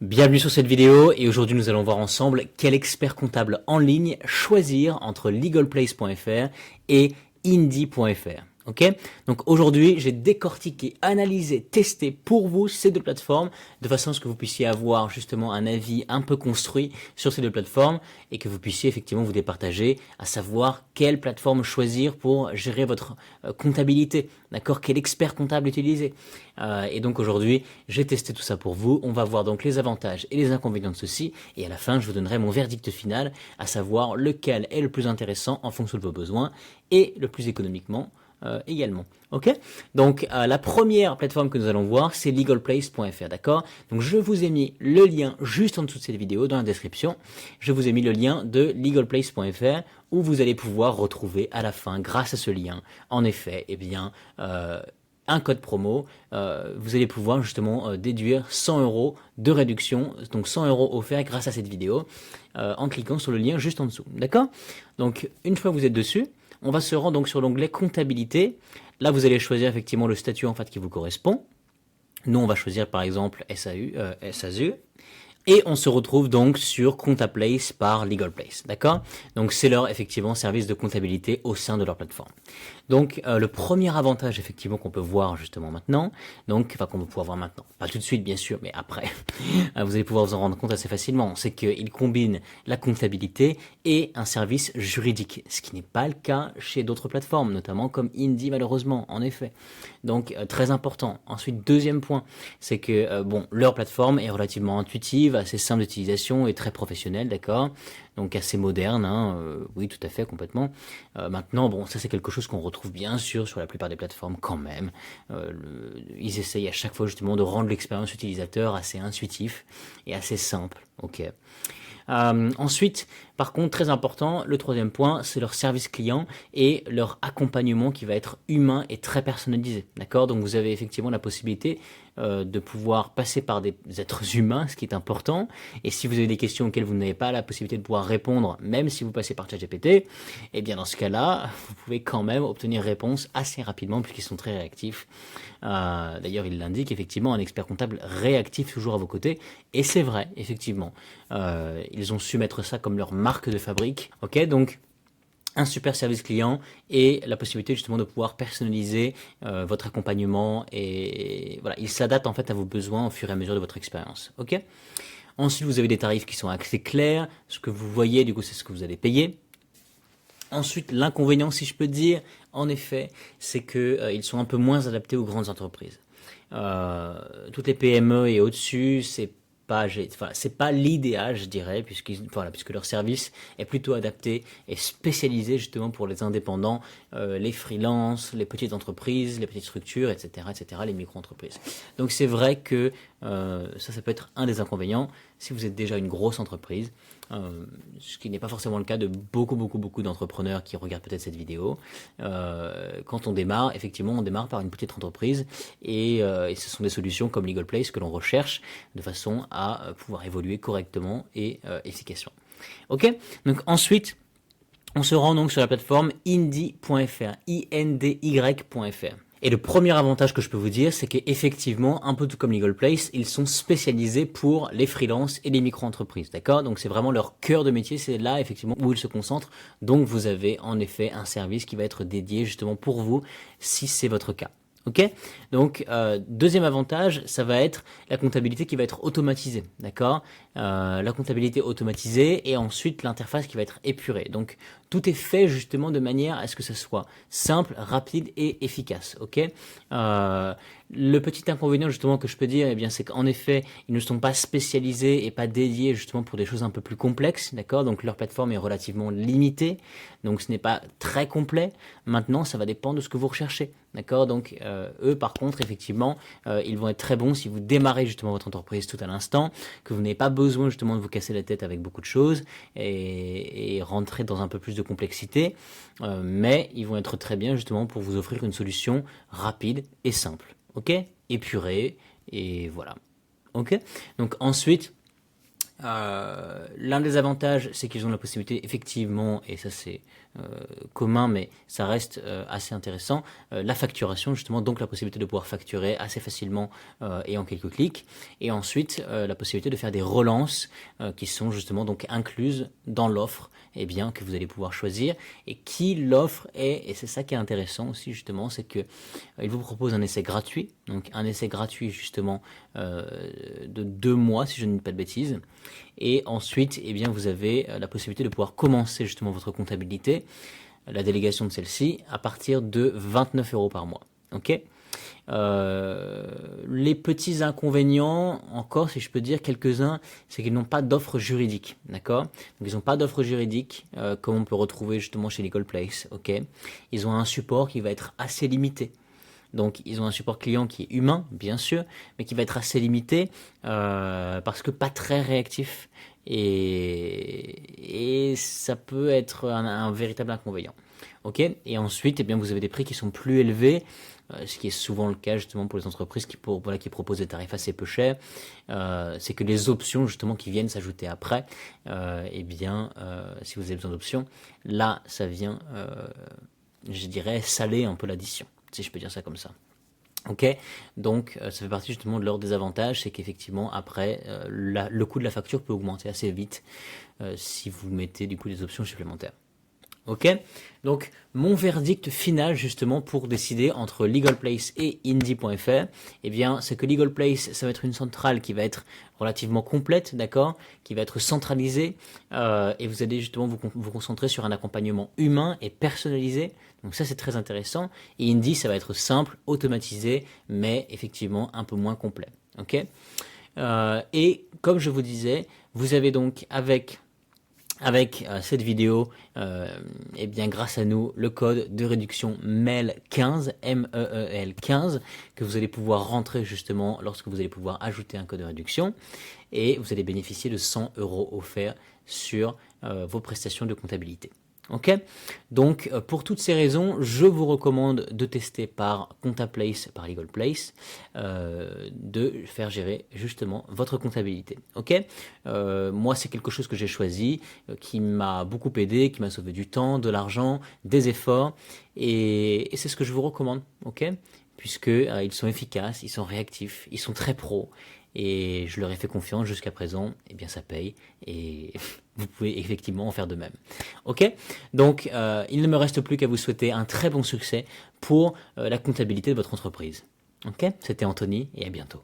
Bienvenue sur cette vidéo et aujourd'hui nous allons voir ensemble quel expert comptable en ligne choisir entre legalplace.fr et indy.fr. Ok, donc aujourd'hui j'ai décortiqué, analysé, testé pour vous ces deux plateformes de façon à ce que vous puissiez avoir justement un avis un peu construit sur ces deux plateformes et que vous puissiez effectivement vous départager à savoir quelle plateforme choisir pour gérer votre comptabilité, d'accord, quel expert comptable utiliser. Et donc aujourd'hui j'ai testé tout ça pour vous, on va voir donc les avantages et les inconvénients de ceci et à la fin je vous donnerai mon verdict final, à savoir lequel est le plus intéressant en fonction de vos besoins et le plus économiquement également. Ok, donc la première plateforme que nous allons voir, c'est legalplace.fr, d'accord. Donc je vous ai mis le lien juste en dessous de cette vidéo dans la description. Je vous ai mis le lien de legalplace.fr où vous allez pouvoir retrouver à la fin, grâce à ce lien, en effet, eh bien, un code promo. Vous allez pouvoir justement déduire 100 € de réduction, donc 100 € offerts grâce à cette vidéo, en cliquant sur le lien juste en dessous, d'accord. Donc une fois que vous êtes dessus, on va se rendre donc sur l'onglet comptabilité. Là, vous allez choisir effectivement le statut en fait qui vous correspond. Nous, on va choisir par exemple SASU. Et on se retrouve donc sur ContaPlace par LegalPlace, d'accord. Donc c'est leur effectivement service de comptabilité au sein de leur plateforme. Donc le premier avantage effectivement qu'on peut voir justement maintenant, donc enfin qu'on va pouvoir voir maintenant, pas tout de suite bien sûr, mais après, vous allez pouvoir vous en rendre compte assez facilement, c'est qu'il combine la comptabilité et un service juridique, ce qui n'est pas le cas chez d'autres plateformes, notamment comme Indy malheureusement, en effet. Donc très important. Ensuite, deuxième point, c'est que bon, leur plateforme est relativement intuitive, assez simple d'utilisation et très professionnelle, d'accord. Donc assez moderne, hein, oui tout à fait, complètement. Maintenant, bon, ça c'est quelque chose qu'on retrouve bien sûr sur la plupart des plateformes quand même. Ils essayent à chaque fois justement de rendre l'expérience utilisateur assez intuitif et assez simple, ok. Ensuite, par contre, très important, le troisième point, c'est leur service client et leur accompagnement qui va être humain et très personnalisé. D'accord. Donc vous avez effectivement la possibilité de pouvoir passer par des êtres humains, ce qui est important. Et si vous avez des questions auxquelles vous n'avez pas la possibilité de pouvoir répondre, même si vous passez par ChatGPT, eh bien dans ce cas-là, vous pouvez quand même obtenir réponse assez rapidement puisqu'ils sont très réactifs. D'ailleurs, il l'indique effectivement, un expert comptable réactif toujours à vos côtés. Et c'est vrai, effectivement. Ils ont su mettre ça comme leur marque de fabrique. Ok, donc un super service client et la possibilité justement de pouvoir personnaliser votre accompagnement et voilà, il s'adapte en fait à vos besoins au fur et à mesure de votre expérience. Ok. Ensuite, vous avez des tarifs qui sont assez clairs. Ce que vous voyez, du coup, c'est ce que vous allez payer. Ensuite, l'inconvénient, si je peux dire, en effet, c'est que ils sont un peu moins adaptés aux grandes entreprises. Toutes les PME et au-dessus, c'est pas l'idéal, je dirais, puisque leur service est plutôt adapté et spécialisé justement pour les indépendants, les freelances, les petites entreprises, les petites structures, etc., les micro-entreprises. Donc c'est vrai que ça peut être un des inconvénients si vous êtes déjà une grosse entreprise, ce qui n'est pas forcément le cas de beaucoup d'entrepreneurs qui regardent peut-être cette vidéo. Quand on démarre, effectivement, on démarre par une petite entreprise et ce sont des solutions comme LegalPlace que l'on recherche de façon à pouvoir évoluer correctement et efficacement. Ok. Donc ensuite, on se rend donc sur la plateforme indy.fr, indy.fr. Et le premier avantage que je peux vous dire, c'est qu'effectivement, un peu tout comme LegalPlace, ils sont spécialisés pour les freelances et les micro-entreprises, d'accord. Donc c'est vraiment leur cœur de métier, c'est là effectivement où ils se concentrent. Donc vous avez en effet un service qui va être dédié justement pour vous, si c'est votre cas. Ok. Donc deuxième avantage, ça va être la comptabilité qui va être automatisée, d'accord. La comptabilité automatisée et ensuite l'interface qui va être épurée. Donc tout est fait justement de manière à ce que ça soit simple, rapide et efficace. Ok. Le petit inconvénient justement que je peux dire, eh bien, c'est qu'en effet, ils ne sont pas spécialisés et pas dédiés justement pour des choses un peu plus complexes, d'accord. Donc leur plateforme est relativement limitée, donc ce n'est pas très complet. Maintenant, ça va dépendre de ce que vous recherchez, d'accord. Donc eux, par contre, effectivement, ils vont être très bons si vous démarrez justement votre entreprise tout à l'instant, que vous n'avez pas besoin justement de vous casser la tête avec beaucoup de choses et rentrer dans un peu plus de complexité, mais ils vont être très bien justement pour vous offrir une solution rapide et simple. Ok, épuré et voilà. Ok. Donc ensuite, L'un des avantages, c'est qu'ils ont la possibilité, effectivement, et ça c'est commun, mais ça reste assez intéressant, la facturation justement, donc la possibilité de pouvoir facturer assez facilement et en quelques clics, et ensuite la possibilité de faire des relances qui sont justement donc incluses dans l'offre, eh bien que vous allez pouvoir choisir, et qui l'offre est, et c'est ça qui est intéressant aussi justement, c'est que il vous propose un essai gratuit, donc un essai gratuit justement de 2 mois si je ne dis pas de bêtises. Et ensuite, eh bien, vous avez la possibilité de pouvoir commencer justement votre comptabilité, la délégation de celle-ci, à partir de 29 € par mois. Ok. Les petits inconvénients, encore si je peux dire quelques-uns, c'est qu'ils n'ont pas d'offre juridique, d'accord. Donc ils n'ont pas d'offre juridique comme on peut retrouver justement chez Legal Place, ok. Ils ont un support qui va être assez limité. Donc ils ont un support client qui est humain, bien sûr, mais qui va être assez limité parce que pas très réactif et ça peut être un véritable inconvénient. Ok. Et ensuite, eh bien, vous avez des prix qui sont plus élevés, ce qui est souvent le cas justement pour les entreprises qui proposent des tarifs assez peu chers. C'est que les options justement qui viennent s'ajouter après, eh bien, si vous avez besoin d'options, là, ça vient, je dirais, saler un peu l'addition, si je peux dire ça comme ça. Ok, donc ça fait partie justement de leur désavantage, c'est qu'effectivement après le coût de la facture peut augmenter assez vite si vous mettez du coup des options supplémentaires. Ok, donc mon verdict final justement pour décider entre Legal Place et Indy.fr, eh bien c'est que Legal Place ça va être une centrale qui va être relativement complète, d'accord, qui va être centralisée et vous allez justement vous concentrer sur un accompagnement humain et personnalisé. Donc ça c'est très intéressant. Et Indy ça va être simple, automatisé, mais effectivement un peu moins complet. Ok, et comme je vous disais, vous avez donc avec cette vidéo, et bien grâce à nous, le code de réduction MEL15, MEEL15, que vous allez pouvoir rentrer justement lorsque vous allez pouvoir ajouter un code de réduction, et vous allez bénéficier de 100 € offerts sur vos prestations de comptabilité. Ok, donc pour toutes ces raisons, je vous recommande de tester par ComptaPlace, par Legal Place, de faire gérer justement votre comptabilité. Ok, moi c'est quelque chose que j'ai choisi, qui m'a beaucoup aidé, qui m'a sauvé du temps, de l'argent, des efforts, et c'est ce que je vous recommande. Ok, puisque ils sont efficaces, ils sont réactifs, ils sont très pros. Et je leur ai fait confiance jusqu'à présent, et bien ça paye, et vous pouvez effectivement en faire de même. Ok, donc il ne me reste plus qu'à vous souhaiter un très bon succès pour la comptabilité de votre entreprise. Ok, c'était Anthony, et à bientôt.